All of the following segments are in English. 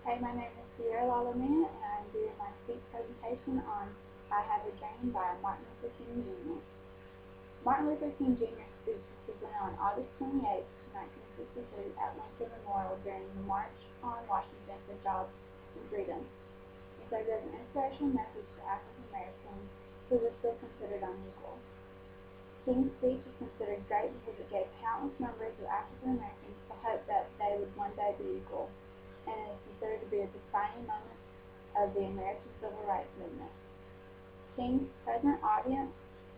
Hey, my name is Ciara Lalumia, and I'm doing my speech presentation on I Have a Dream by Martin Luther King Jr. Martin Luther King Jr.'s speech was presented on August 28, 1962 at Lincoln Memorial during the March on Washington for Jobs and Freedom. He served as an inspirational message to African Americans who were still considered unequal. King's speech is considered great because it gave countless numbers of African Americans the hope that they would one day be equal, and is considered to be a defining moment of the American Civil Rights Movement. King's present audience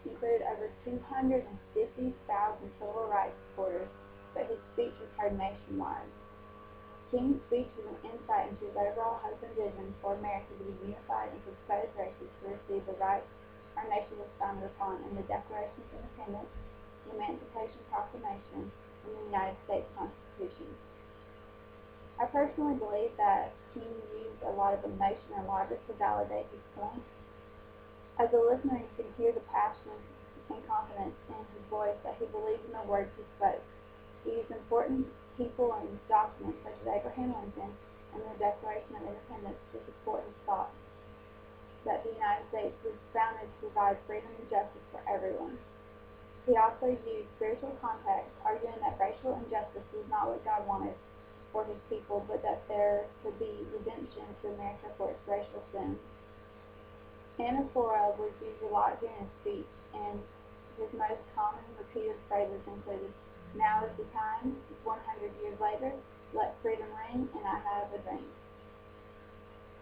included over 250,000 civil rights supporters, but his speech was heard nationwide. King's speech was an insight into his overall hope and vision for America to be unified into exposed races to receive the rights our nation was founded upon in the Declaration of Independence, the Emancipation Proclamation, and the United States Constitution. I personally believe that King used a lot of emotion and logic to validate his point. As a listener, you can hear the passion and confidence in his voice that he believed in the words he spoke. He used important people and documents such as Abraham Lincoln and the Declaration of Independence to support his thoughts that the United States was founded to provide freedom and justice for everyone. He also used spiritual context, arguing that racial injustice was not what God wanted for his people, but that there could be redemption to America for its racial sins. Anaphora was used a lot during his speech, and his most common repeated phrases included, "Now is the time," "100 years later," "Let freedom ring," and "I have a dream."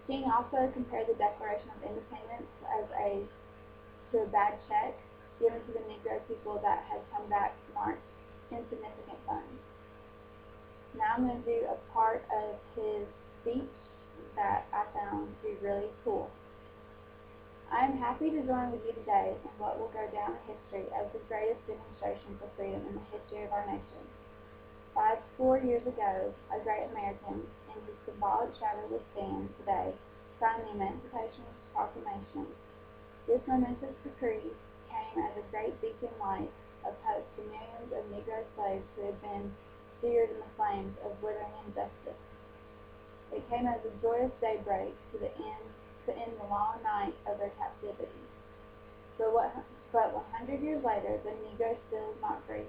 King also compared the Declaration of Independence to a bad check given to the Negro people that had come back marked insignificant funds. Now I'm going to do a part of his speech that I found to be really cool. I am happy to join with you today in what will go down in history as the greatest demonstration for freedom in the history of our nation. 4 years ago, a great American, in whose symbolic shadow we stand today, signed the Emancipation Proclamation. This momentous decree came as a great beacon light of hope to millions of Negro slaves who had been seared in the flames of withering injustice. It came as a joyous daybreak to end the long night of their captivity. But 100 years later, the Negro still is not free.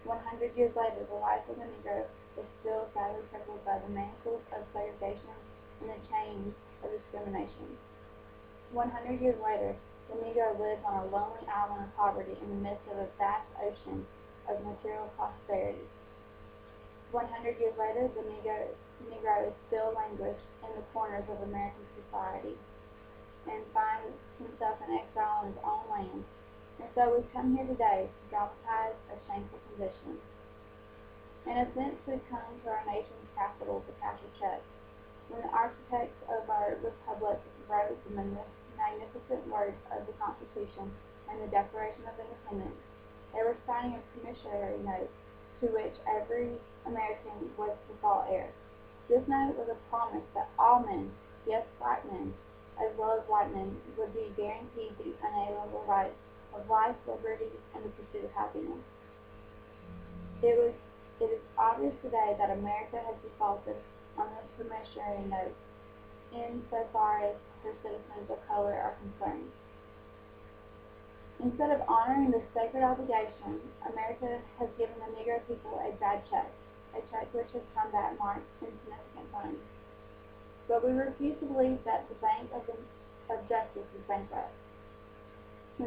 100 years later, the life of the Negro is still sadly crippled by the manacles of segregation and the chains of discrimination. 100 years later, the Negro lives on a lonely island of poverty in the midst of a vast ocean of material prosperity. 100 years later, the Negro is still languished in the corners of American society and finds himself in exile in his own land. And so we've come here today to dramatize a shameful condition. In a sense, we've come to our nation's capital to cash a check. When the architects of our republic wrote the magnificent words of the Constitution and the Declaration of Independence, they were signing a promissory note to which every American was the sole heir. This note was a promise that all men, yes, black men, as well as white men, would be guaranteed the unalienable rights of life, liberty, and the pursuit of happiness. It is obvious today that America has defaulted on this promissory note insofar as her citizens of color are concerned. Instead of honoring this sacred obligation, America has given the Negro people a bad check, a check which has come back marked insignificant funds. But we refuse to believe that the Bank of Justice is bankrupt. We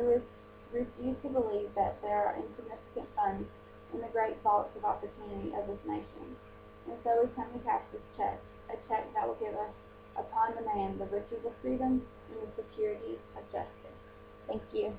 refuse to believe that there are insignificant funds in the great vaults of opportunity of this nation. And so we come to cash this check, a check that will give us, upon demand, the riches of freedom and the security of justice. Thank you.